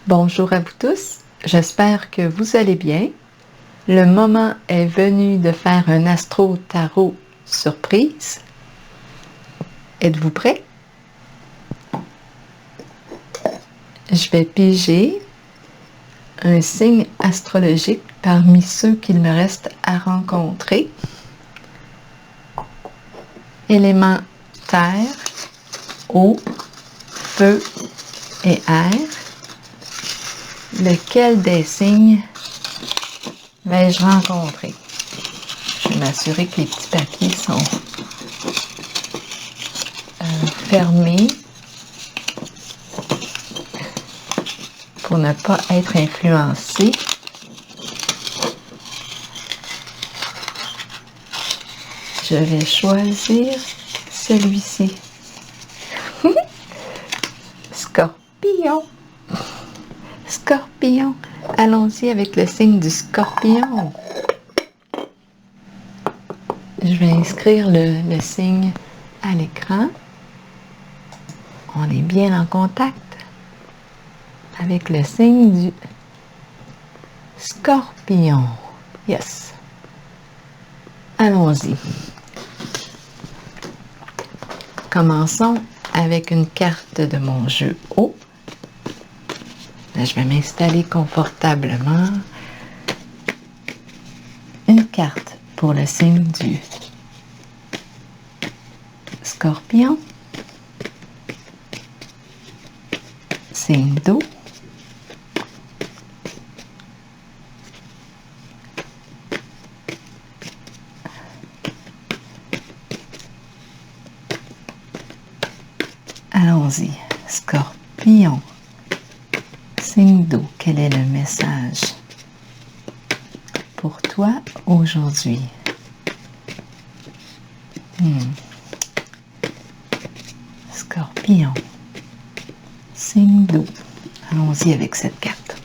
Bonjour à vous tous, j'espère que vous allez bien. Le moment est venu de faire un astro-tarot surprise. Êtes-vous prêts? Je vais piger un signe astrologique parmi ceux qu'il me reste à rencontrer. Éléments terre, eau, feu et air. Lequel des signes vais-je rencontrer? Je vais m'assurer que les petits papiers sont fermés pour ne pas être influencé. Je vais choisir celui-ci. Scorpion. Scorpion. Allons-y avec le signe du Scorpion. Je vais inscrire le signe à l'écran. On est bien en contact avec le signe du Scorpion. Yes. Allons-y. Commençons avec une carte de mon jeu eau. Là, je vais m'installer confortablement. Une carte pour le signe du Scorpion. Signe d'eau. Allons-y. Scorpion. Signe d'eau. Quel est le message pour toi aujourd'hui? Scorpion. Signe d'eau. Allons-y avec cette carte.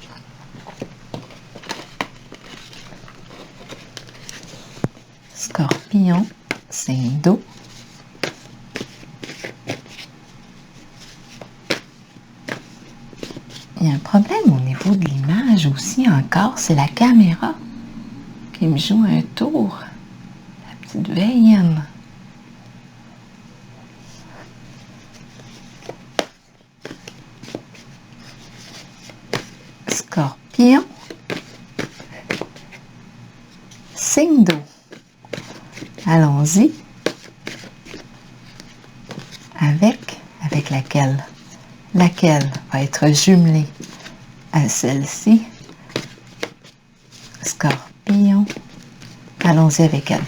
Scorpion. Signe d'eau. Il y a un problème au niveau de l'image aussi encore, c'est la caméra qui me joue un tour. La petite veillenne. Scorpion. Signe d'eau. Allons-y. Avec laquelle? Laquelle va être jumelée à celle-ci? Scorpion. Allons-y avec elle.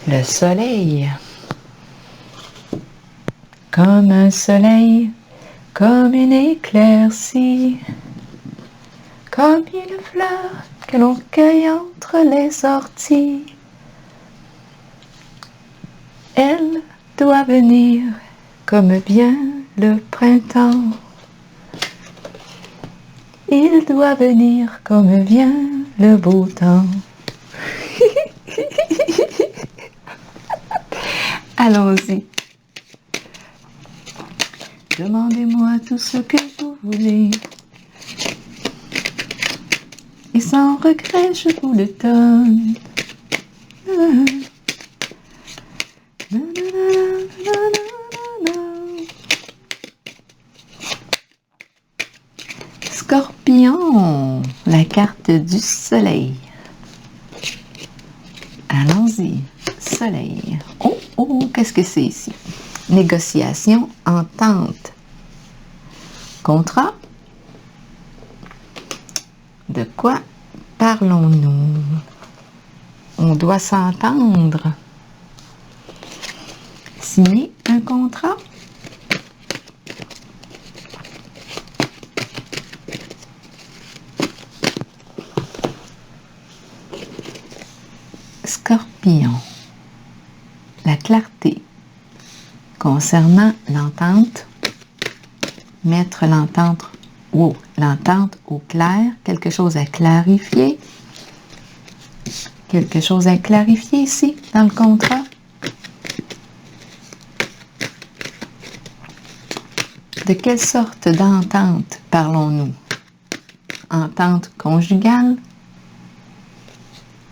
Le soleil. Comme un soleil, comme une éclaircie, comme une fleur que l'on cueille entre les orties. Elle doit venir comme vient le printemps. Il doit venir comme vient le beau temps. Allons-y. Demandez-moi tout ce que vous voulez. Et sans regret, je vous le donne. Scorpion, la carte du soleil. Allons-y, soleil. Oh, oh, qu'est-ce que c'est ici? Négociation, entente, contrat. De quoi parlons-nous? On doit s'entendre. Signer un contrat? Scorpion. La clarté. Concernant l'entente, mettre l'entente au clair, quelque chose à clarifier. Quelque chose à clarifier ici dans le contrat. De quelle sorte d'entente parlons-nous? Entente conjugale?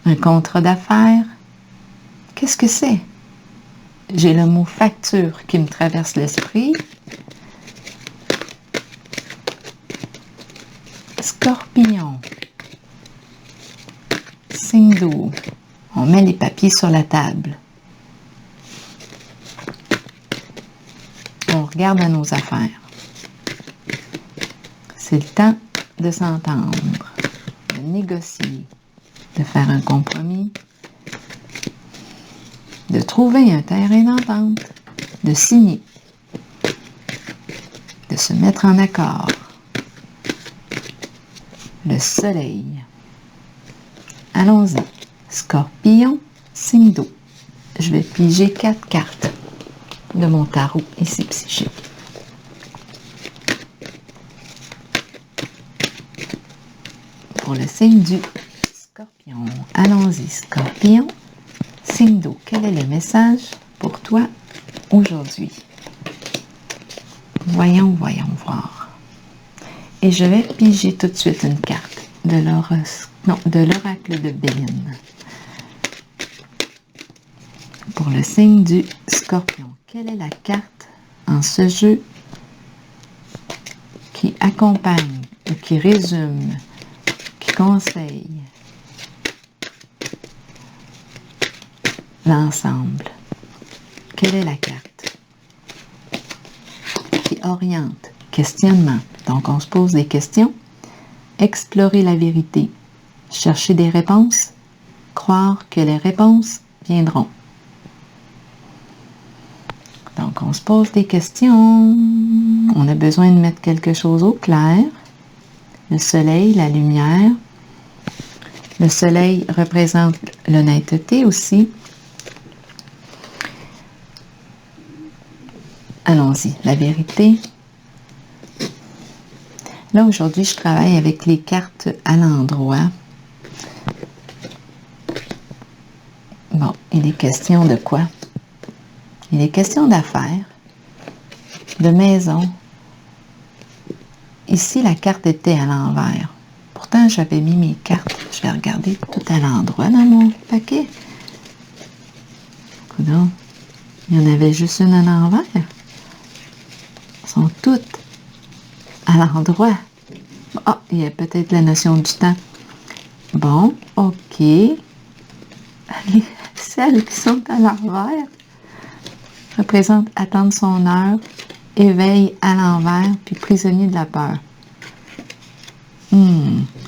Un contrat d'affaires? Qu'est-ce que c'est? J'ai le mot facture qui me traverse l'esprit. Scorpion. Signe d'eau. On met les papiers sur la table. On regarde à nos affaires. C'est le temps de s'entendre, de négocier, de faire un compromis, de trouver un terrain d'entente, de signer, de se mettre en accord. Le soleil. Allons-y. Scorpion, signe d'eau. Je vais piger 4 cartes de mon tarot ici psychique. Pour le signe du Scorpion. Allons-y, Scorpion, signe d'eau. Quel est le message pour toi aujourd'hui? Voyons voir. Et je vais piger tout de suite une carte de l'oracle de Béline. Pour le signe du Scorpion, quelle est la carte en ce jeu qui accompagne ou qui résume, qui conseille l'ensemble? Quelle est la carte qui oriente? Questionnement. Donc, on se pose des questions. Explorer la vérité. Chercher des réponses. Croire que les réponses viendront. Donc, on se pose des questions. On a besoin de mettre quelque chose au clair. Le soleil, la lumière. Le soleil représente l'honnêteté aussi. Allons-y, la vérité. Là, aujourd'hui, je travaille avec les cartes à l'endroit. Bon, il est question de quoi? Il est question d'affaires, de maison. Ici, la carte était à l'envers. Pourtant, j'avais mis mes cartes. Je vais regarder tout à l'endroit dans mon paquet. Coudonc, il y en avait juste une à l'envers. Elles sont toutes à l'endroit. Ah, il y a peut-être la notion du temps. Bon, ok. Celles qui sont à l'envers représentent attendre son heure, éveil à l'envers, puis prisonnier de la peur.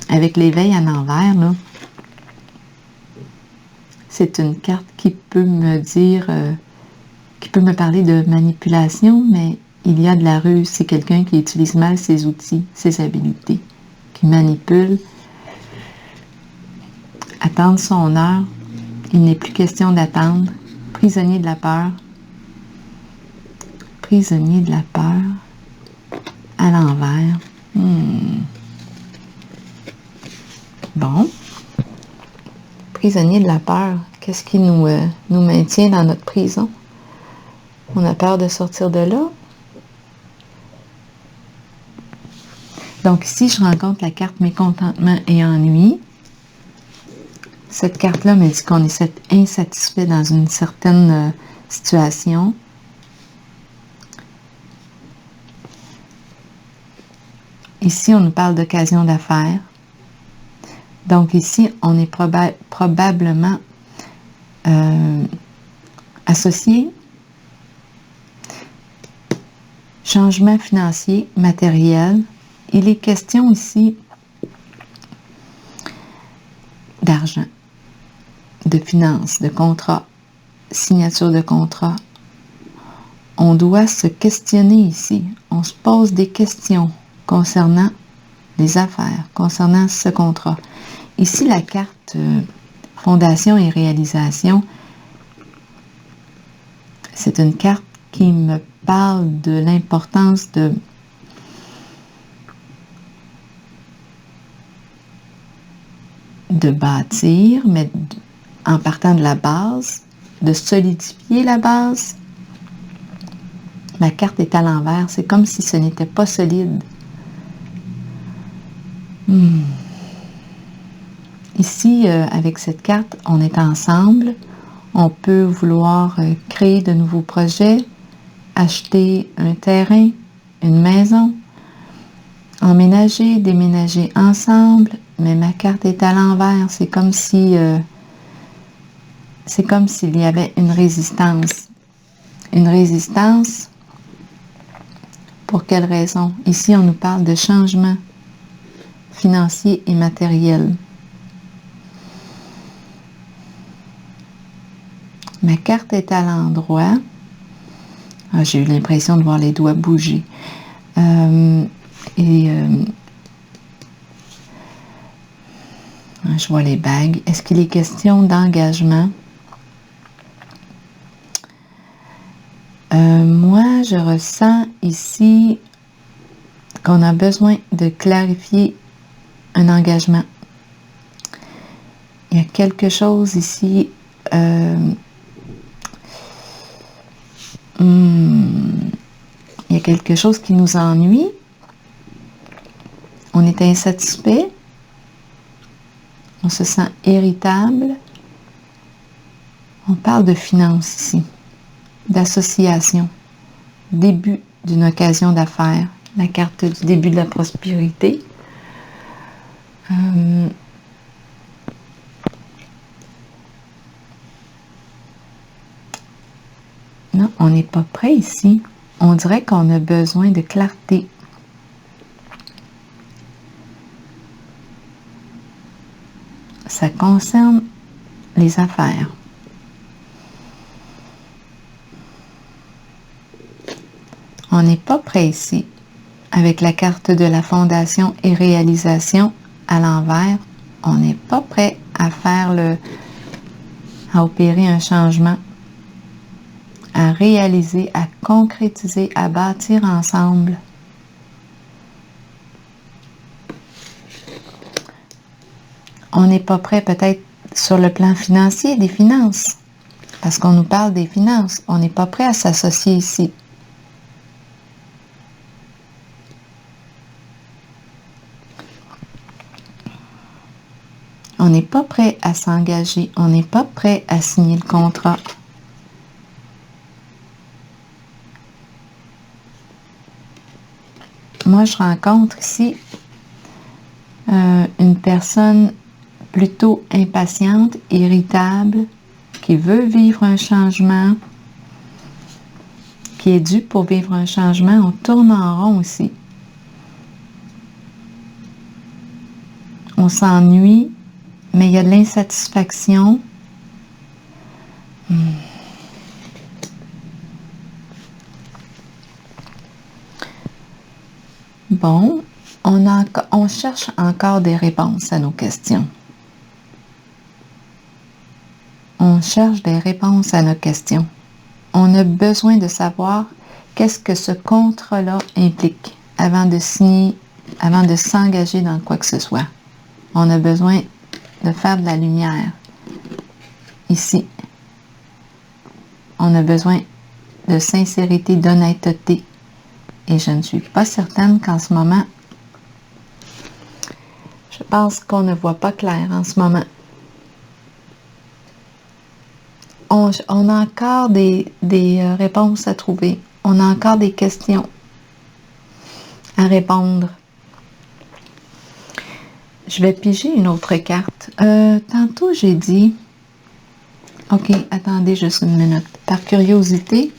Avec l'éveil à l'envers, là, c'est une carte qui peut me dire, qui peut me parler de manipulation, mais il y a de la ruse. C'est quelqu'un qui utilise mal ses outils, ses habiletés, qui manipule. Attendre son heure, il n'est plus question d'attendre. Prisonnier de la peur. Prisonnier de la peur. À l'envers. Bon. Prisonnier de la peur. Qu'est-ce qui nous maintient dans notre prison? On a peur de sortir de là. Donc ici, je rencontre la carte mécontentement et ennui. Cette carte-là me dit qu'on est insatisfait dans une certaine situation. Ici, on nous parle d'occasion d'affaires. Donc ici, on est probablement associé. Changement financier, matériel. Il est question ici d'argent, de finances, de contrat, signature de contrat. On doit se questionner ici. On se pose des questions concernant les affaires, concernant ce contrat. Ici, la carte fondation et réalisation, c'est une carte qui me parle de l'importance de bâtir, mais en partant de la base, de solidifier la base, La carte est à l'envers. C'est comme si ce n'était pas solide. Ici, avec cette carte, on est ensemble. On peut vouloir créer de nouveaux projets, acheter un terrain, une maison, emménager, déménager ensemble. Mais ma carte est à l'envers. C'est comme si... c'est comme s'il y avait une résistance. Une résistance, pour quelle raison? Ici, on nous parle de changement financier et matériel. Ma carte est à l'endroit. Ah, j'ai eu l'impression de voir les doigts bouger. Je vois les bagues. Est-ce qu'il est question d'engagement? Moi, je ressens ici qu'on a besoin de clarifier un engagement. Il y a quelque chose ici. Il y a quelque chose qui nous ennuie. On est insatisfait. On se sent irritable. On parle de finances ici, d'association, début d'une occasion d'affaires, la carte du début de la prospérité. Non, on n'est pas prêt ici. On dirait qu'on a besoin de clarté. Ça concerne les affaires. On n'est pas prêt ici. Avec la carte de la fondation et réalisation à l'envers, on n'est pas prêt à à opérer un changement, à réaliser, à concrétiser, à bâtir ensemble. On n'est pas prêt peut-être sur le plan financier, des finances, parce qu'on nous parle des finances. On n'est pas prêt à s'associer ici. On n'est pas prêt à s'engager. On n'est pas prêt à signer le contrat. Moi, je rencontre ici une personne plutôt impatiente, irritable, qui veut vivre un changement, qui est due pour vivre un changement. On tourne en rond aussi. On s'ennuie, mais il y a de l'insatisfaction. Bon, on cherche encore des réponses à nos questions. On cherche des réponses à nos questions. On a besoin de savoir qu'est-ce que ce contrat-là implique avant de signer, avant de s'engager dans quoi que ce soit. On a besoin de faire de la lumière. Ici, on a besoin de sincérité, d'honnêteté. Et je ne suis pas certaine qu'en ce moment, je pense qu'on ne voit pas clair en ce moment. On a encore des réponses à trouver. On a encore des questions à répondre. Je vais piger une autre carte. Tantôt, j'ai dit... Ok, attendez juste une minute. Par curiosité,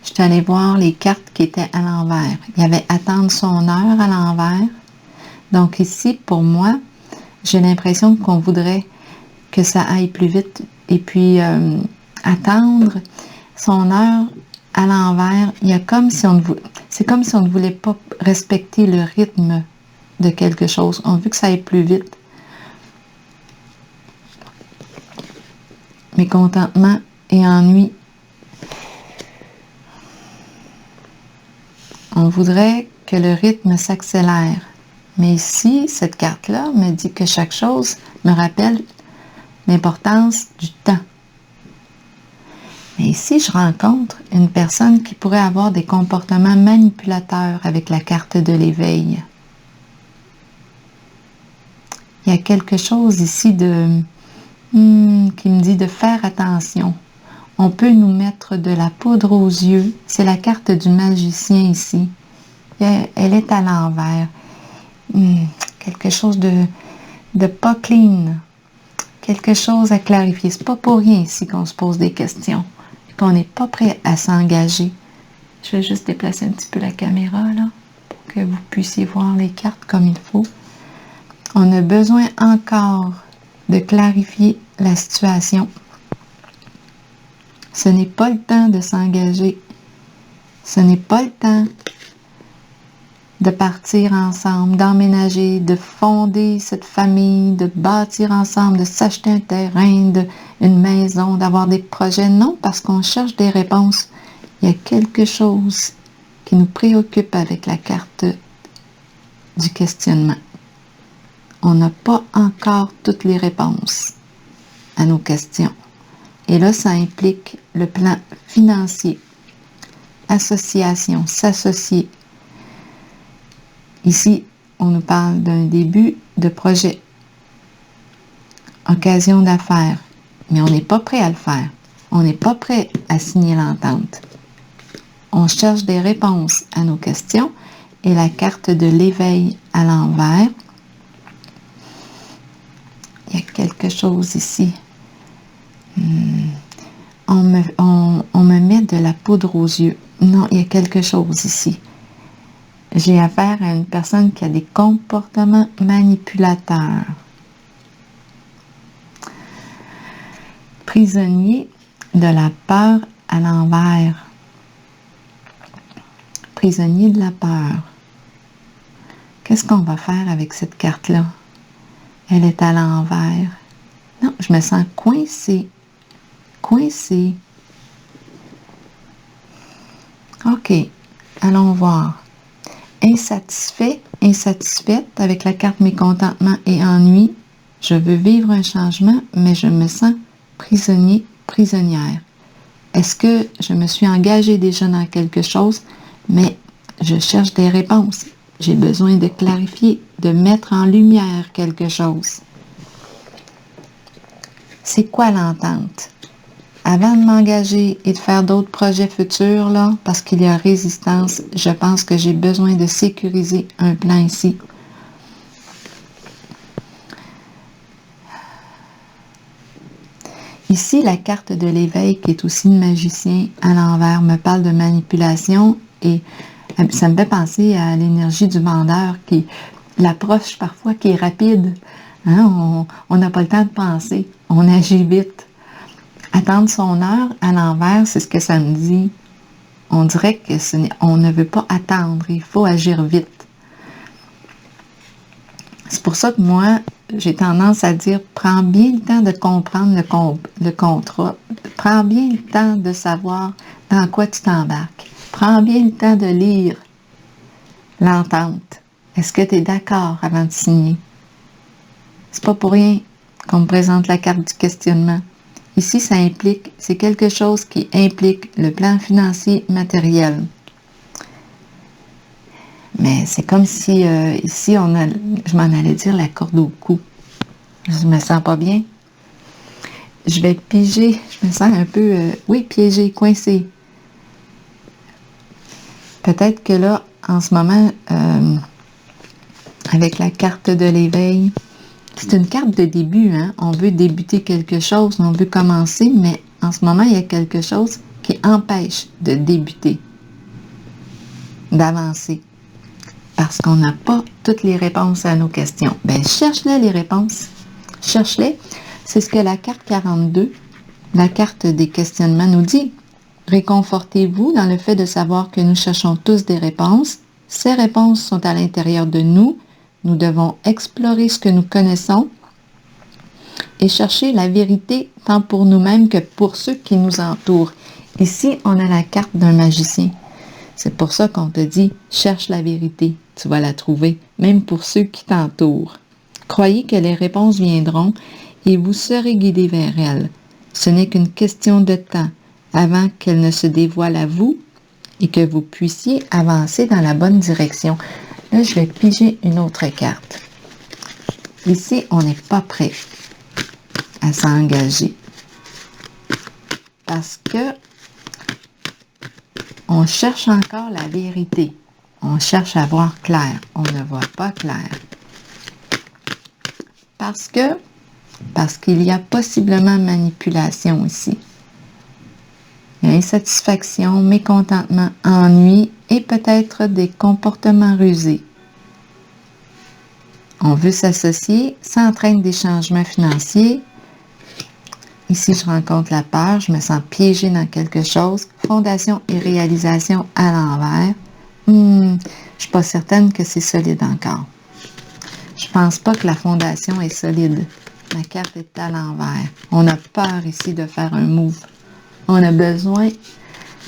je suis allée voir les cartes qui étaient à l'envers. Il y avait attendre son heure à l'envers. Donc ici, pour moi, j'ai l'impression qu'on voudrait que ça aille plus vite. Et puis, attendre son heure à l'envers, il y a comme si c'est comme si on ne voulait pas respecter le rythme de quelque chose. On veut que ça aille plus vite. Mécontentement et ennui. On voudrait que le rythme s'accélère. Mais ici, cette carte-là me dit que chaque chose me rappelle l'importance du temps. Mais ici, je rencontre une personne qui pourrait avoir des comportements manipulateurs avec la carte de l'éveil. Il y a quelque chose ici qui me dit de faire attention. On peut nous mettre de la poudre aux yeux. C'est la carte du magicien ici. Elle est à l'envers. Quelque chose de pas clean. Quelque chose à clarifier. C'est pas pour rien ici qu'on se pose des questions. Qu'on n'est pas prêt à s'engager. Je vais juste déplacer un petit peu la caméra là, pour que vous puissiez voir les cartes comme il faut. On a besoin encore de clarifier la situation. Ce n'est pas le temps de s'engager. Ce n'est pas le temps de partir ensemble, d'emménager, de fonder cette famille, de bâtir ensemble, de s'acheter un terrain, une maison, d'avoir des projets. Non, parce qu'on cherche des réponses. Il y a quelque chose qui nous préoccupe avec la carte du questionnement. On n'a pas encore toutes les réponses à nos questions. Et là, ça implique le plan financier, association, s'associer. Ici, on nous parle d'un début de projet, occasion d'affaires, mais on n'est pas prêt à le faire. On n'est pas prêt à signer l'entente. On cherche des réponses à nos questions et la carte de l'éveil à l'envers. Il y a quelque chose ici. On me met de la poudre aux yeux. Non, il y a quelque chose ici. J'ai affaire à une personne qui a des comportements manipulateurs. Prisonnier de la peur à l'envers. Prisonnier de la peur. Qu'est-ce qu'on va faire avec cette carte-là? Elle est à l'envers. Non, je me sens coincée. Coincée. OK, allons voir. Insatisfait, insatisfaite avec la carte mécontentement et ennui. Je veux vivre un changement, mais je me sens prisonnier, prisonnière. Est-ce que je me suis engagée déjà dans quelque chose, mais je cherche des réponses. J'ai besoin de clarifier, de mettre en lumière quelque chose. C'est quoi l'entente? Avant de m'engager et de faire d'autres projets futurs, là, parce qu'il y a résistance, je pense que j'ai besoin de sécuriser un plan ici. Ici, la carte de l'éveil, qui est aussi le magicien à l'envers, me parle de manipulation et ça me fait penser à l'énergie du vendeur, qui l'approche parfois qui est rapide. Hein? On n'a pas le temps de penser, on agit vite. Attendre son heure à l'envers, c'est ce que ça me dit. On dirait que on ne veut pas attendre, il faut agir vite. C'est pour ça que moi, j'ai tendance à dire, prends bien le temps de comprendre le contrat. Prends bien le temps de savoir dans quoi tu t'embarques. Prends bien le temps de lire l'entente. Est-ce que tu es d'accord avant de signer? C'est pas pour rien qu'on me présente la carte du questionnement. Ici, c'est quelque chose qui implique le plan financier matériel. Mais c'est comme si, ici, je m'en allais dire la corde au cou. Je me sens pas bien. Je vais piger, je me sens un peu, piégée, coincée. Peut-être que là, en ce moment, avec la carte de l'éveil, c'est une carte de début, hein? On veut débuter quelque chose, on veut commencer, mais en ce moment, il y a quelque chose qui empêche de débuter, d'avancer. Parce qu'on n'a pas toutes les réponses à nos questions. Bien, cherche-les les réponses. Cherche-les. C'est ce que la carte 42, la carte des questionnements, nous dit. Réconfortez-vous dans le fait de savoir que nous cherchons tous des réponses. Ces réponses sont à l'intérieur de nous. Nous devons explorer ce que nous connaissons et chercher la vérité tant pour nous-mêmes que pour ceux qui nous entourent. Ici, on a la carte d'un magicien. C'est pour ça qu'on te dit, cherche la vérité. Tu vas la trouver, même pour ceux qui t'entourent. Croyez que les réponses viendront et vous serez guidés vers elles. Ce n'est qu'une question de temps. avant qu'elle ne se dévoile à vous et que vous puissiez avancer dans la bonne direction. Là, je vais piger une autre carte. Ici, on n'est pas prêt à s'engager parce que on cherche encore la vérité. On cherche à voir clair. On ne voit pas clair. Parce qu'il y a possiblement manipulation ici. Il y a insatisfaction, mécontentement, ennui et peut-être des comportements rusés. On veut s'associer, ça entraîne des changements financiers. Ici, je rencontre la peur, je me sens piégée dans quelque chose. Fondation et réalisation à l'envers. Je ne suis pas certaine que c'est solide encore. Je ne pense pas que la fondation est solide. Ma carte est à l'envers. On a peur ici de faire un move. On a besoin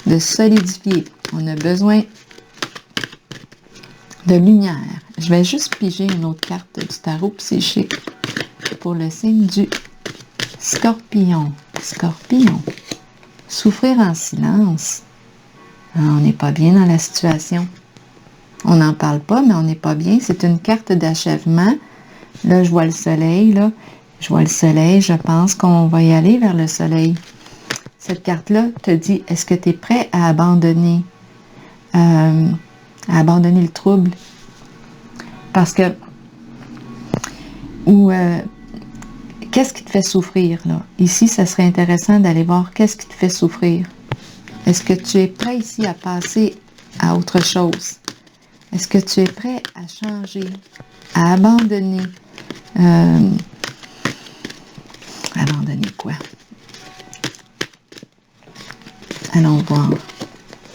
de solidifier. On a besoin de lumière. Je vais juste piger une autre carte du tarot psychique pour le signe du Scorpion. Scorpion. Souffrir en silence. On n'est pas bien dans la situation. On n'en parle pas, mais on n'est pas bien. C'est une carte d'achèvement. Là, je vois le soleil. Là. Je vois le soleil. Je pense qu'on va y aller vers le soleil. Cette carte-là te dit, est-ce que tu es prêt à abandonner le trouble? Parce que, qu'est-ce qui te fait souffrir, là? Ici, ça serait intéressant d'aller voir qu'est-ce qui te fait souffrir. Est-ce que tu es prêt ici à passer à autre chose? Est-ce que tu es prêt à changer, à abandonner? Abandonner quoi? Allons voir.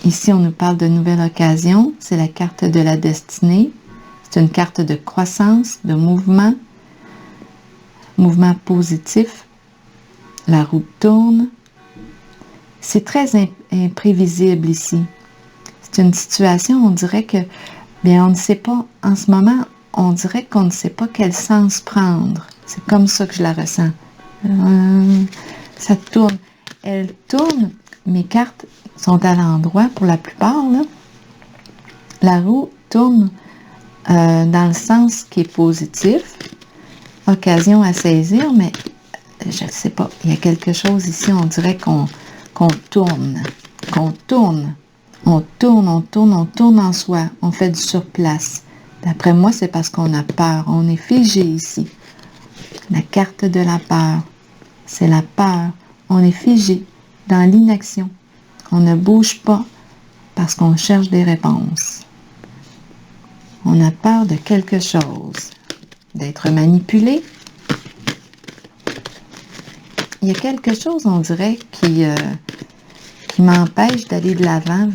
Ici, on nous parle de nouvelles occasions. C'est la carte de la destinée. C'est une carte de croissance, de mouvement positif. La roue tourne. C'est très imprévisible ici. C'est une situation, on dirait que, bien, on ne sait pas, en ce moment, on dirait qu'on ne sait pas quel sens prendre. C'est comme ça que je la ressens. Ça tourne. Elle tourne. Mes cartes sont à l'endroit pour la plupart, là. La roue tourne dans le sens qui est positif. Occasion à saisir, mais je ne sais pas. Il y a quelque chose ici, on dirait qu'on tourne. On tourne en soi. On fait du surplace. D'après moi, c'est parce qu'on a peur. On est figé ici. La carte de la peur. C'est la peur. On est figé dans l'inaction. On ne bouge pas parce qu'on cherche des réponses. On a peur de quelque chose. D'être manipulé. Il y a quelque chose, on dirait, qui m'empêche d'aller de l'avant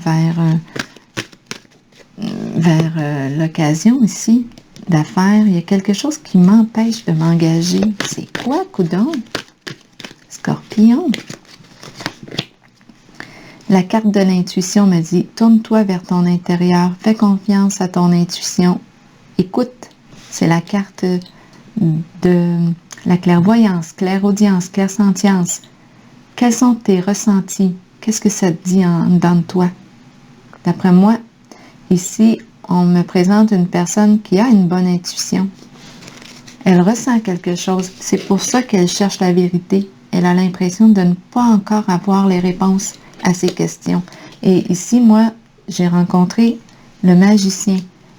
vers l'occasion ici d'affaires. Il y a quelque chose qui m'empêche de m'engager. C'est quoi, coudonc? Scorpion. La carte de l'intuition me dit, tourne-toi vers ton intérieur, fais confiance à ton intuition. Écoute, c'est la carte de la clairvoyance, clairaudience, clairsentience. Quels sont tes ressentis? Qu'est-ce que ça te dit dans toi? D'après moi, ici, on me présente une personne qui a une bonne intuition. Elle ressent quelque chose. C'est pour ça qu'elle cherche la vérité. Elle a l'impression de ne pas encore avoir les réponses à ces questions. Et ici, moi, j'ai rencontré le magicien.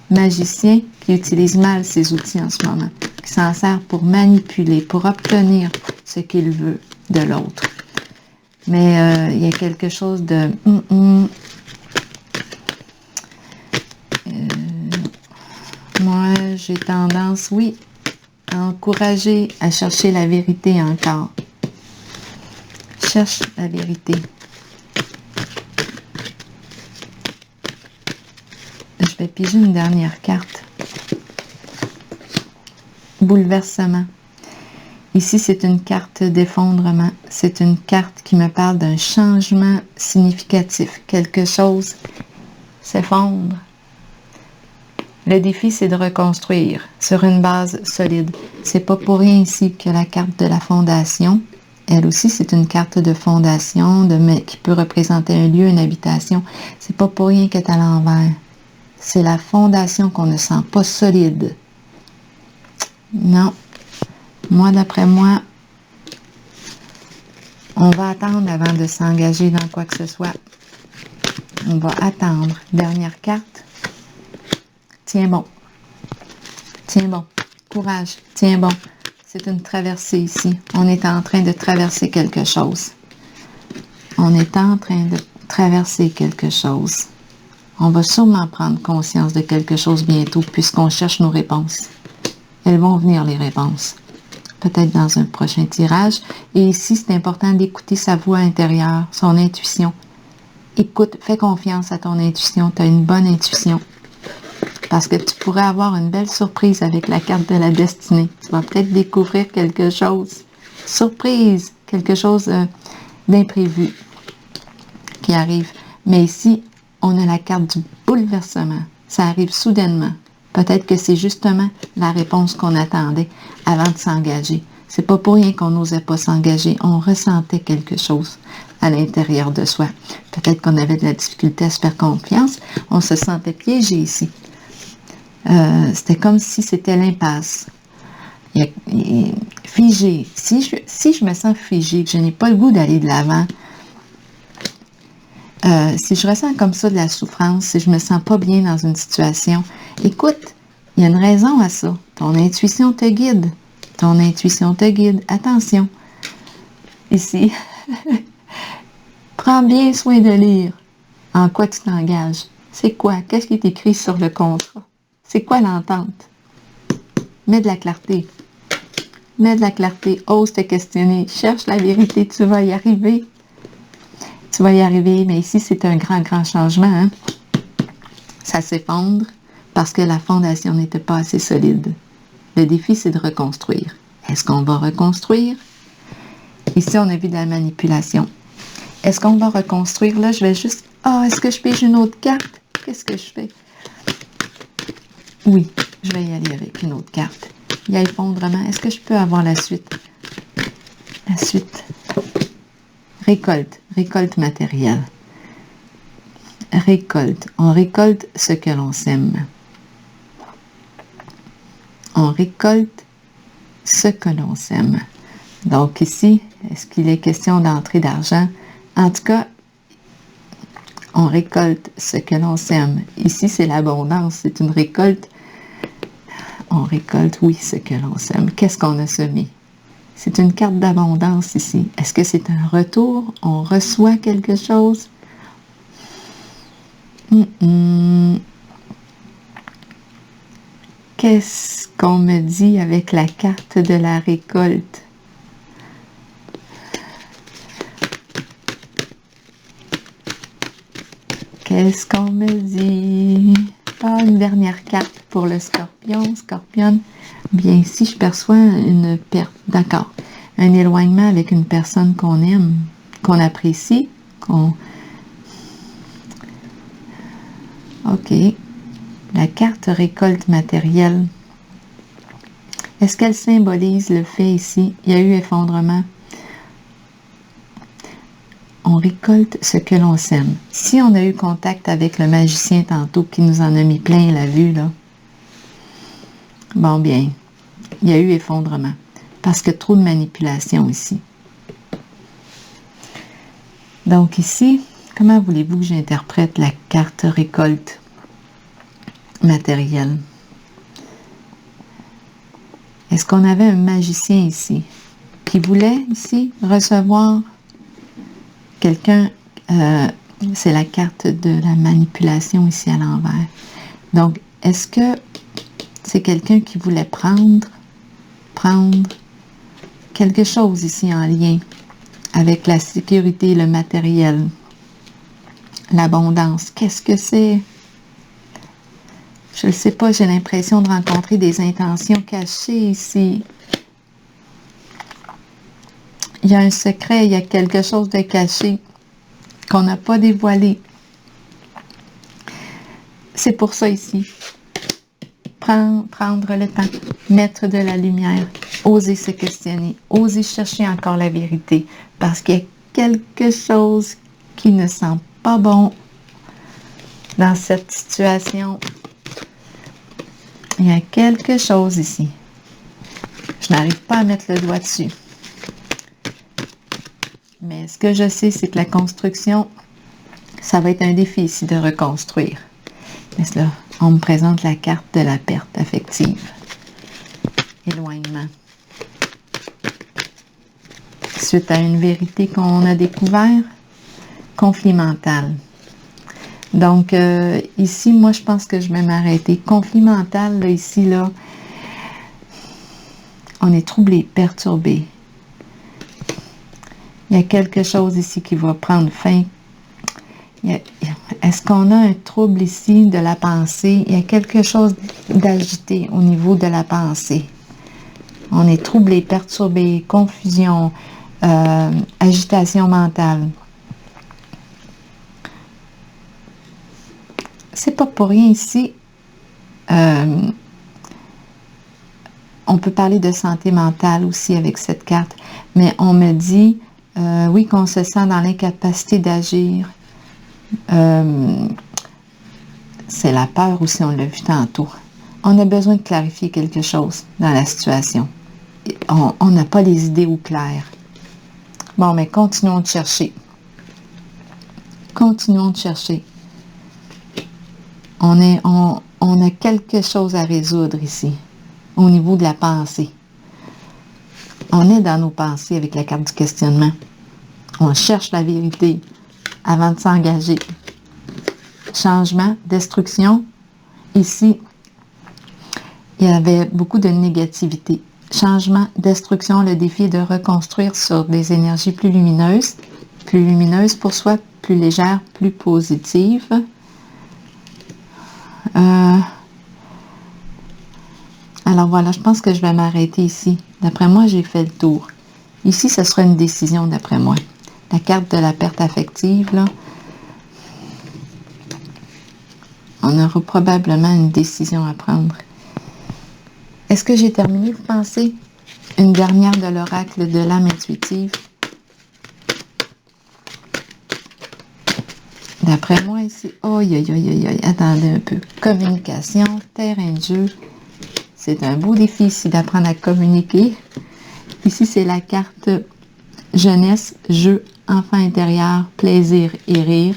Magicien qui utilise mal ses outils en ce moment. Qui s'en sert pour manipuler, pour obtenir ce qu'il veut de l'autre. Mais il y a quelque chose de... moi, j'ai tendance, oui, à encourager à chercher la vérité encore. Cherche la vérité. Je vais piger une dernière carte. Bouleversement. Ici, c'est une carte d'effondrement. C'est une carte qui me parle d'un changement significatif. Quelque chose s'effondre. Le défi, c'est de reconstruire sur une base solide. C'est pas pour rien ici que la carte de la fondation. Elle aussi, c'est une carte de fondation qui peut représenter un lieu, une habitation. C'est pas pour rien qu'elle est à l'envers. C'est la fondation qu'on ne sent pas solide. Non. Moi, d'après moi, on va attendre avant de s'engager dans quoi que ce soit. On va attendre. Dernière carte. Tiens bon. Tiens bon. Courage. Tiens bon. C'est une traversée ici. On est en train de traverser quelque chose. On est en train de traverser quelque chose. On va sûrement prendre conscience de quelque chose bientôt puisqu'on cherche nos réponses. Elles vont venir, les réponses. Peut-être dans un prochain tirage. Et ici, c'est important d'écouter sa voix intérieure, son intuition. Écoute, fais confiance à ton intuition. Tu as une bonne intuition. Parce que tu pourrais avoir une belle surprise avec la carte de la destinée. Tu vas peut-être découvrir quelque chose. Surprise! Quelque chose d'imprévu qui arrive. Mais ici, on a la carte du bouleversement. Ça arrive soudainement. Peut-être que c'est justement la réponse qu'on attendait avant de s'engager. C'est pas pour rien qu'on n'osait pas s'engager. On ressentait quelque chose à l'intérieur de soi. Peut-être qu'on avait de la difficulté à se faire confiance. On se sentait piégé ici. C'était comme si c'était l'impasse. Figé. Si je me sens figé, que je n'ai pas le goût d'aller de l'avant, si je ressens comme ça de la souffrance, si je me sens pas bien dans une situation, écoute, il y a une raison à ça. Ton intuition te guide. Ton intuition te guide. Attention. Ici, prends bien soin de lire en quoi tu t'engages. C'est quoi? Qu'est-ce qui est écrit sur le contrat? C'est quoi l'entente? Mets de la clarté. Mets de la clarté. Ose te questionner. Cherche la vérité. Tu vas y arriver. Tu vas y arriver. Mais ici, c'est un grand, grand changement. Hein? Ça s'effondre parce que la fondation n'était pas assez solide. Le défi, c'est de reconstruire. Est-ce qu'on va reconstruire? Ici, on a vu de la manipulation. Est-ce qu'on va reconstruire? Là, je vais juste... est-ce que je pige une autre carte? Qu'est-ce que je fais? Oui, je vais y aller avec une autre carte. Il y a effondrement. Est-ce que je peux avoir la suite? La suite. Récolte. Récolte matérielle. Récolte. On récolte ce que l'on sème. On récolte ce que l'on sème. Donc ici, est-ce qu'il est question d'entrée d'argent? En tout cas, on récolte ce que l'on sème. Ici, c'est l'abondance. C'est une récolte. On récolte, oui, ce que l'on sème. Qu'est-ce qu'on a semé? C'est une carte d'abondance ici. Est-ce que c'est un retour? On reçoit quelque chose? Qu'est-ce qu'on me dit avec la carte de la récolte? Qu'est-ce qu'on me dit? Une dernière carte pour le scorpion. Scorpion. Bien, ici, je perçois une perte. D'accord. Un éloignement avec une personne qu'on aime, qu'on apprécie, OK. La carte récolte matérielle. Est-ce qu'elle symbolise le fait ici? Il y a eu effondrement. On récolte ce que l'on sème. Si on a eu contact avec le magicien tantôt qui nous en a mis plein la vue, là, bon bien, il y a eu effondrement. Parce que trop de manipulation ici. Donc ici, comment voulez-vous que j'interprète la carte récolte matérielle? Est-ce qu'on avait un magicien ici qui voulait ici recevoir quelqu'un, c'est la carte de la manipulation ici à l'envers. Donc, est-ce que c'est quelqu'un qui voulait prendre quelque chose ici en lien avec la sécurité, le matériel, l'abondance? Qu'est-ce que c'est? Je ne sais pas, j'ai l'impression de rencontrer des intentions cachées ici. Il y a un secret, il y a quelque chose de caché qu'on n'a pas dévoilé. C'est pour ça ici. prendre le temps, mettre de la lumière, oser se questionner, oser chercher encore la vérité, parce qu'il y a quelque chose qui ne sent pas bon dans cette situation. Il y a quelque chose ici. Je n'arrive pas à mettre le doigt dessus. Mais ce que je sais, c'est que la construction, ça va être un défi ici de reconstruire. Mais là, on me présente la carte de la perte affective. Éloignement. Suite à une vérité qu'on a découvert, conflit mental. Donc, ici, moi, je pense que je vais m'arrêter. Conflit mental, là, ici, là, on est troublé, perturbé. Il y a quelque chose ici qui va prendre fin. Est-ce qu'on a un trouble ici de la pensée? Il y a quelque chose d'agité au niveau de la pensée. On est troublé, perturbé, confusion, agitation mentale. C'est pas pour rien ici. On peut parler de santé mentale aussi avec cette carte, mais on me dit, oui, qu'on se sent dans l'incapacité d'agir. C'est la peur aussi, on l'a vu tantôt. On a besoin de clarifier quelque chose dans la situation. On n'a pas les idées au clair. Bon, mais continuons de chercher. Continuons de chercher. On a quelque chose à résoudre ici, au niveau de la pensée. On est dans nos pensées avec la carte du questionnement. On cherche la vérité avant de s'engager. Changement, destruction. Ici, il y avait beaucoup de négativité. Changement, destruction, le défi est de reconstruire sur des énergies plus lumineuses pour soi, plus légères, plus positives. Alors voilà, je pense que je vais m'arrêter ici. D'après moi, j'ai fait le tour. Ici, ce sera une décision d'après moi. La carte de la perte affective, là, on aura probablement une décision à prendre. Est-ce que j'ai terminé, vous pensez? Une dernière de l'oracle de l'âme intuitive. D'après moi, ici, attendez un peu. Communication, terrain de jeu. C'est un beau défi ici d'apprendre à communiquer. Ici, c'est la carte jeunesse, jeu, enfant intérieur, plaisir et rire.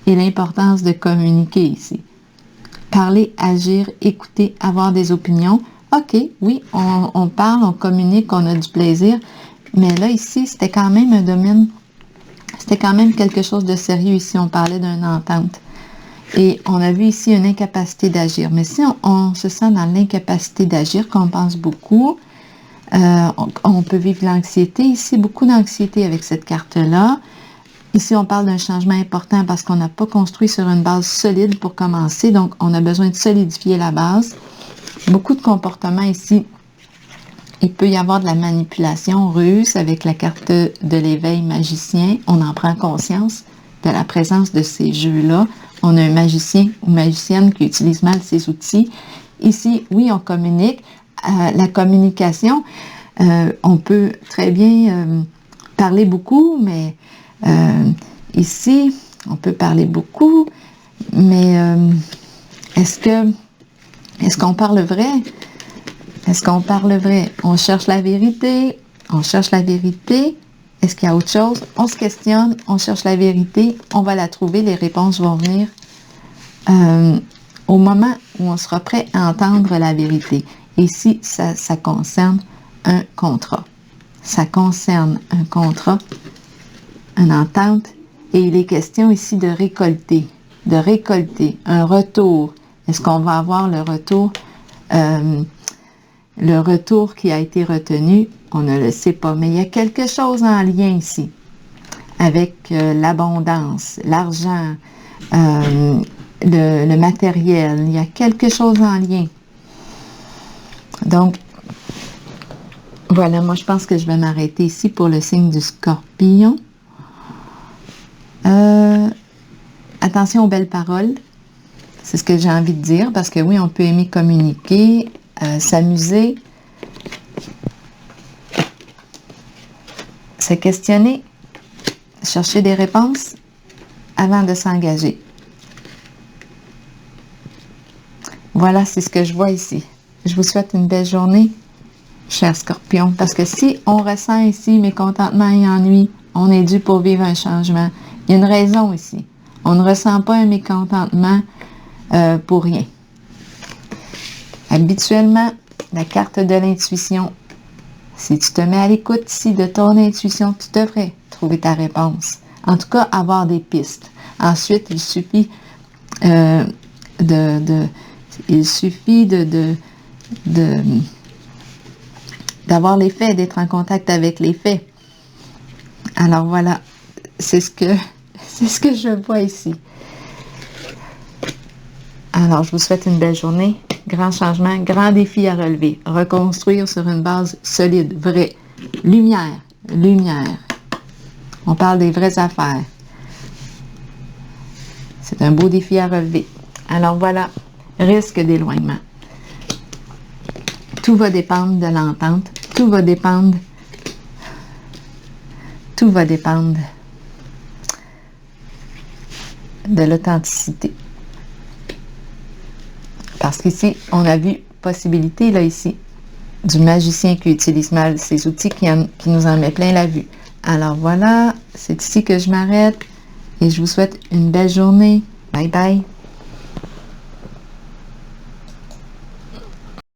Et l'importance de communiquer ici. Parler, agir, écouter, avoir des opinions. OK, oui, on parle, on communique, on a du plaisir. Mais là, ici, c'était quand même un domaine, c'était quand même quelque chose de sérieux ici. On parlait d'une entente. Et on a vu ici une incapacité d'agir. Mais si on se sent dans l'incapacité d'agir, qu'on pense beaucoup, on peut vivre l'anxiété. Ici, beaucoup d'anxiété avec cette carte-là. Ici, on parle d'un changement important parce qu'on n'a pas construit sur une base solide pour commencer. Donc, on a besoin de solidifier la base. Beaucoup de comportements ici. Il peut y avoir de la manipulation russe avec la carte de l'éveil magicien. On en prend conscience de la présence de ces jeux-là. On a un magicien ou magicienne qui utilise mal ces outils. Ici, oui, on communique. La communication, on peut très bien parler beaucoup, mais ici, on peut parler beaucoup, mais est-ce qu'on parle vrai? Est-ce qu'on parle vrai? On cherche la vérité. On cherche la vérité. Est-ce qu'il y a autre chose? On se questionne, on cherche la vérité, on va la trouver, les réponses vont venir au moment où on sera prêt à entendre la vérité. Et si ça concerne un contrat. Ça concerne un contrat, une entente, et il est question ici de récolter un retour. Est-ce qu'on va avoir le retour qui a été retenu? On ne le sait pas, mais il y a quelque chose en lien ici avec l'abondance, l'argent, le matériel. Il y a quelque chose en lien. Donc, voilà, moi je pense que je vais m'arrêter ici pour le signe du Scorpion. Attention aux belles paroles. C'est ce que j'ai envie de dire, parce que oui, on peut aimer communiquer, s'amuser, se questionner, chercher des réponses avant de s'engager. Voilà, c'est ce que je vois ici. Je vous souhaite une belle journée, chers scorpions, parce que si on ressent ici mécontentement et ennui, on est dû pour vivre un changement. Il y a une raison ici. On ne ressent pas un mécontentement pour rien. Habituellement, la carte de l'intuition, si tu te mets à l'écoute ici de ton intuition, tu devrais trouver ta réponse. En tout cas, avoir des pistes. Ensuite, il suffit d'avoir les faits, d'être en contact avec les faits. Alors voilà, c'est ce que je vois ici. Alors, je vous souhaite une belle journée. Grand changement, grand défi à relever. Reconstruire sur une base solide, vraie. Lumière, lumière. On parle des vraies affaires. C'est un beau défi à relever. Alors voilà, risque d'éloignement. Tout va dépendre de l'entente. Tout va dépendre de l'authenticité. Parce qu'ici, on a vu possibilité, là, ici, du magicien qui utilise mal ses outils, qui nous en met plein la vue. Alors voilà, c'est ici que je m'arrête et je vous souhaite une belle journée. Bye bye.